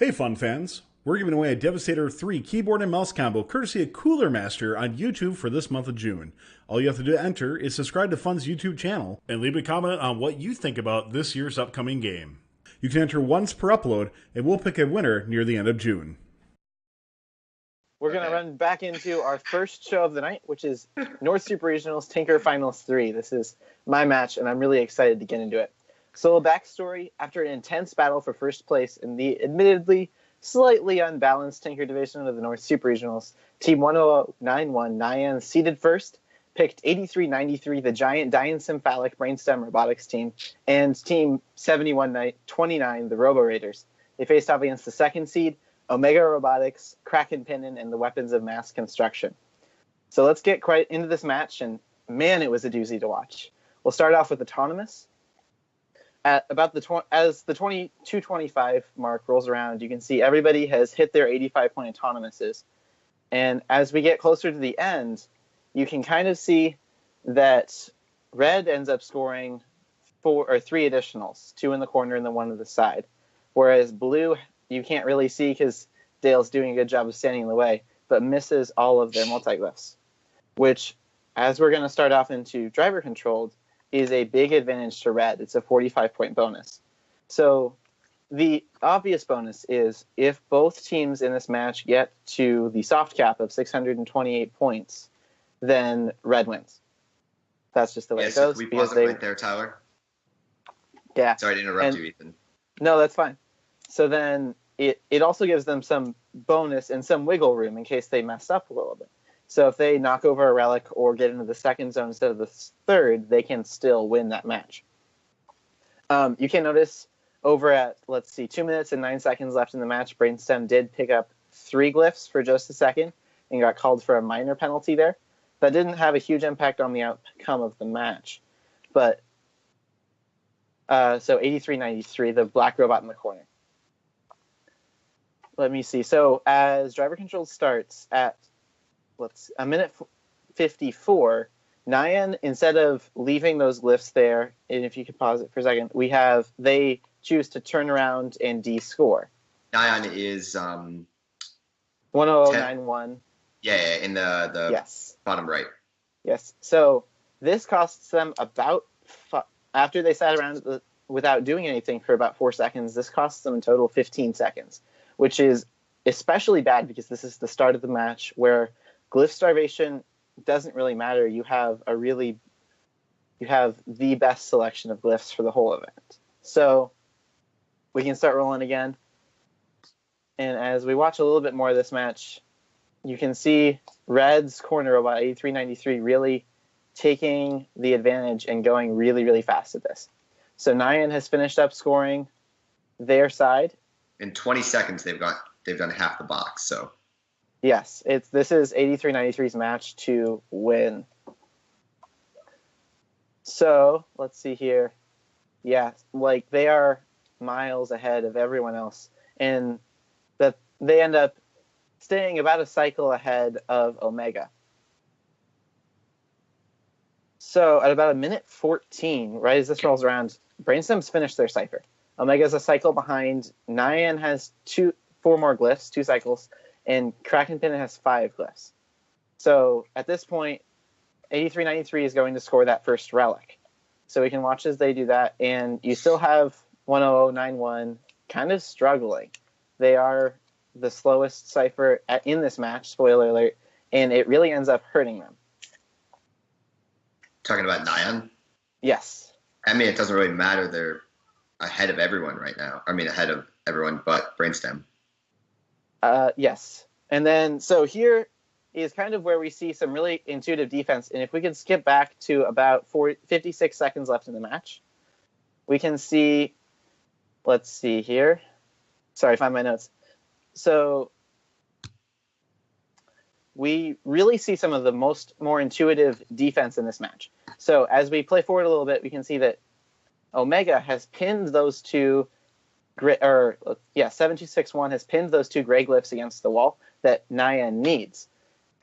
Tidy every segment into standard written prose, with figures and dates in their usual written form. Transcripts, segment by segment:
Hey, fun fans! We're giving away a Devastator 3 keyboard and mouse combo courtesy of Cooler Master on YouTube for this month of June. All you have to do to enter is subscribe to Fun's YouTube channel and leave a comment on what you think about this year's upcoming game. You can enter once per upload, and we'll pick a winner near the end of June. We're going to run back into our first show of the night, which is North Super Regionals Tinker Finals 3. This is my match, and I'm really excited to get into it. So a backstory, after an intense battle for first place in the admittedly slightly unbalanced Tinker division of the North Super Regionals, Team 1091 Nyan seeded first, picked 8393, the giant diencephalic brainstem robotics team, and Team 7129, the Robo Raiders. They faced off against the second seed, Omega Robotics, Kraken Pinnin, and the Weapons of Mass Construction. So let's get quite into this match, and man, it was a doozy to watch. We'll start off with Autonomous. At about as the 22:25 mark rolls around, you can see everybody has hit their 85-point autonomouses. And as we get closer to the end, you can kind of see that Red ends up scoring three additionals, two in the corner and then one to the side. Whereas Blue, you can't really see because Dale's doing a good job of standing in the way, but misses all of their multiglyphs, which, as we're going to start off into driver-controlled, is a big advantage to Red. It's a 45-point bonus. So the obvious bonus is if both teams in this match get to the soft cap of 628 points, then Red wins. That's just the way it goes. We pause it right there, Tyler. Yeah. Sorry to interrupt you, Ethan. No, that's fine. So then it also gives them some bonus and some wiggle room in case they mess up a little bit. So if they knock over a relic or get into the second zone instead of the third, they can still win that match. You can notice over at, 2 minutes and 9 seconds left in the match, Brainstem did pick up 3 glyphs for just a second and got called for a minor penalty there. That didn't have a huge impact on the outcome of the match. But so 8393, the black robot in the corner. Let me see. So as driver control starts at a minute 54, Nyan, instead of leaving those glyphs there, and if you could pause it for a second, they choose to turn around and de-score. Nyan is 1091. Yeah, in the yes. Bottom right. Yes. So this costs them about, after they sat around without doing anything for about 4 seconds, this costs them in total 15 seconds, which is especially bad because this is the start of the match where glyph starvation doesn't really matter. You have the best selection of glyphs for the whole event. So we can start rolling again. And as we watch a little bit more of this match, you can see Red's corner robot 8393 really taking the advantage and going really, really fast at this. So Nyan has finished up scoring their side. In 20 seconds, they've done half the box. So yes, this is 8393's match to win. So let's see here. Yeah, they are miles ahead of everyone else, and that they end up staying about a cycle ahead of Omega. So at about a minute 14, right as this rolls around, Brainstem's finished their cipher. Omega's a cycle behind. Nyan has 4 more glyphs, 2 cycles, and Kraken Pinnin has 5 glyphs. So at this point, 8393 is going to score that first relic. So we can watch as they do that, and you still have 1091 kind of struggling. They are the slowest cipher in this match, spoiler alert, and it really ends up hurting them. Talking about Nyan? Yes. I mean, it doesn't really matter. They're ahead of everyone right now. I mean, ahead of everyone but Brainstem. Yes. And then, so here is kind of where we see some really intuitive defense. And if we can skip back to about 56 seconds left in the match, we can see, let's see here. Sorry, find my notes. So we really see some of the more intuitive defense in this match. So as we play forward a little bit, we can see that Omega has pinned those two 7261 has pinned those 2 gray glyphs against the wall that Nyan needs.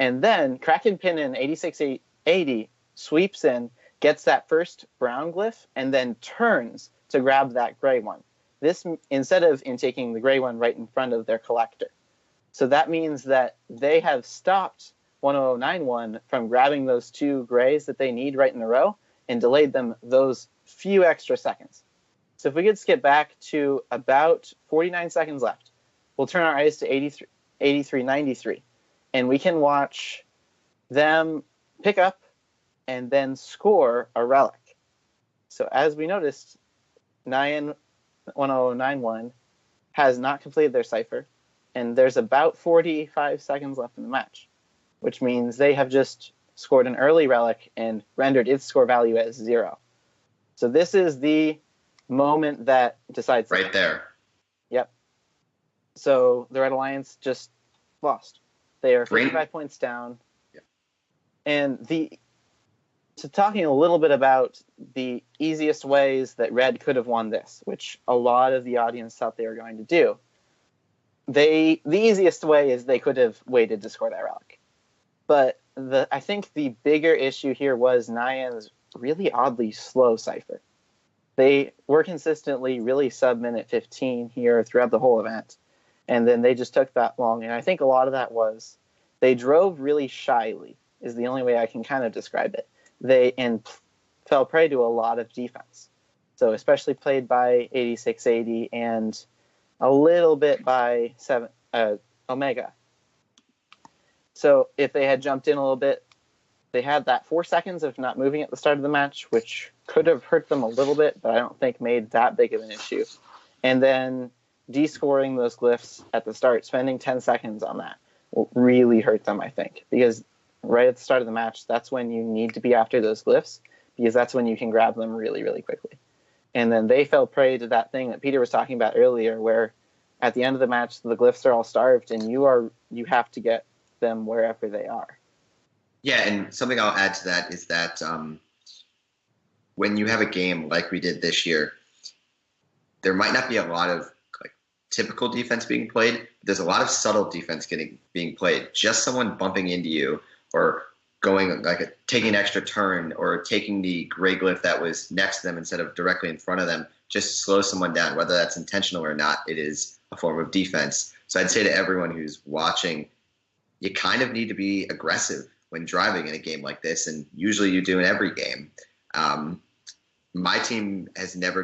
And then Kraken Pinnin 8680 sweeps in, gets that first brown glyph, and then turns to grab that gray one. this instead of in taking the gray one right in front of their collector. So that means that they have stopped 1091 from grabbing those 2 grays that they need right in a row and delayed them those few extra seconds. So if we could skip back to about 49 seconds left, we'll turn our eyes to 83-93, and we can watch them pick up and then score a relic. So as we noticed, Nyan 1091 has not completed their cipher, and there's about 45 seconds left in the match, which means they have just scored an early relic and rendered its score value as 0. So this is the moment that decides. Right there. Yep. So the Red Alliance just lost. They are 55 points down. Yep. And talking a little bit about the easiest ways that Red could have won this, which a lot of the audience thought they were going to do. The easiest way is they could have waited to score that relic. But I think the bigger issue here was Nyan's really oddly slow cipher. They were consistently really sub-minute 15 here throughout the whole event. And then they just took that long. And I think a lot of that was they drove really shyly, is the only way I can kind of describe it. They fell prey to a lot of defense. So especially played by 8680 and a little bit by Omega. So if they had jumped in a little bit, they had that 4 seconds of not moving at the start of the match, which could have hurt them a little bit, but I don't think made that big of an issue. And then descoring those glyphs at the start, spending 10 seconds on that will really hurt them, I think. Because right at the start of the match, that's when you need to be after those glyphs, because that's when you can grab them really, really quickly. And then they fell prey to that thing that Peter was talking about earlier, where at the end of the match, the glyphs are all starved, and you have to get them wherever they are. Yeah, and something I'll add to that is that when you have a game like we did this year, there might not be a lot of like typical defense being played, but there's a lot of subtle defense being played. Just someone bumping into you or going taking an extra turn or taking the gray glyph that was next to them instead of directly in front of them just slows someone down. Whether that's intentional or not, it is a form of defense. So I'd say to everyone who's watching, you kind of need to be aggressive when driving in a game like this, and usually you do in every game. My team has never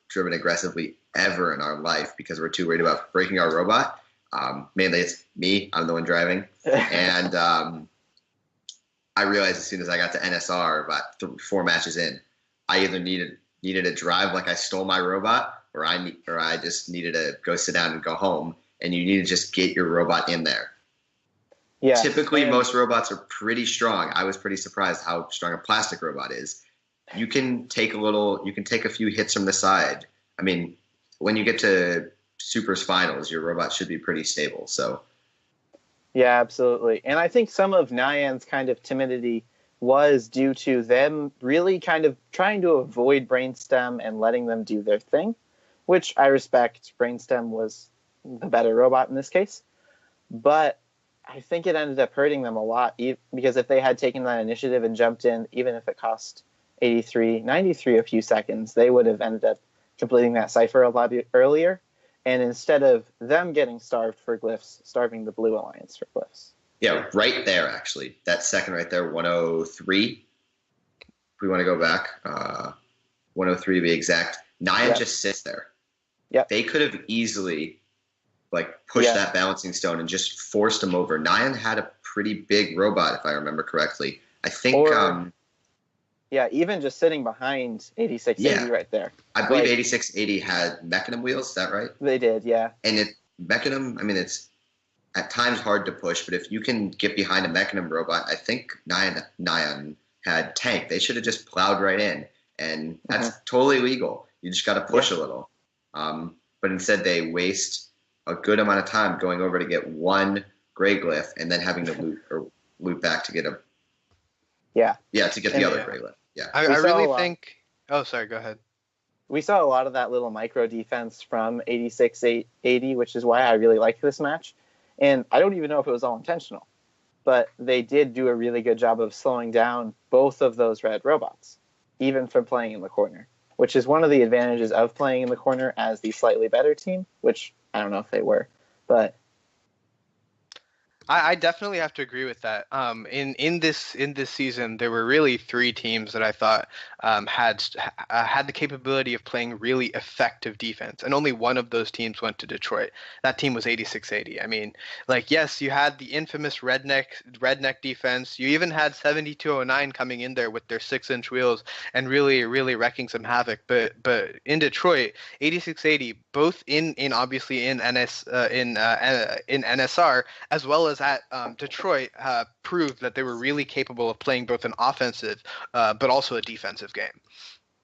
driven aggressively ever in our life because we're too worried about breaking our robot. Mainly it's me. I'm the one driving. And I realized as soon as I got to NSR about 4 matches in, I either needed to drive like I stole my robot, or I just needed to go sit down and go home, and you need to just get your robot in there. Yeah, typically, most robots are pretty strong. I was pretty surprised how strong a plastic robot is. You can take a few hits from the side. I mean, when you get to Supers Finals, your robot should be pretty stable. So, yeah, absolutely. And I think some of Nyan's kind of timidity was due to them really kind of trying to avoid Brainstem and letting them do their thing, which I respect. Brainstem was the better robot in this case. But I think it ended up hurting them a lot, because if they had taken that initiative and jumped in, even if it cost 93 a few seconds, they would have ended up completing that cipher a lot earlier. And instead of them getting starved for glyphs, starving the Blue Alliance for glyphs. Yeah, right there, actually. That second right there, 103. If we want to go back, 103 to be exact. Nyan just sits there. Yep. They could have easily pushed that balancing stone and just forced him over. Nyan had a pretty big robot, if I remember correctly. I think... even just sitting behind 8680 right there. I believe 8680 had Mechanism wheels, is that right? They did, yeah. And Mechanism, I mean, it's at times hard to push, but if you can get behind a Mechanism robot, I think Nyan had tank. They should have just plowed right in, and that's totally legal. You just got to push a little. But instead they waste a good amount of time going over to get one gray glyph and then having to loop back to get to get the other gray glyph. Yeah, I really think. Oh, sorry. Go ahead. We saw a lot of that little micro defense from 8680, which is why I really like this match. And I don't even know if it was all intentional, but they did do a really good job of slowing down both of those red robots, even from playing in the corner. which is one of the advantages of playing in the corner as the slightly better team, which I don't know if they were, but I definitely have to agree with that. In this season, there were really three teams that I thought had the capability of playing really effective defense, and only one of those teams went to Detroit. That team was 86-80. I mean, like, yes, you had the infamous redneck defense. You even had 7209 coming in there with their 6-inch wheels and really wrecking some havoc. But in Detroit, 86-80, both in obviously in NSR as well as at Detroit, proved that they were really capable of playing both an offensive but also a defensive game.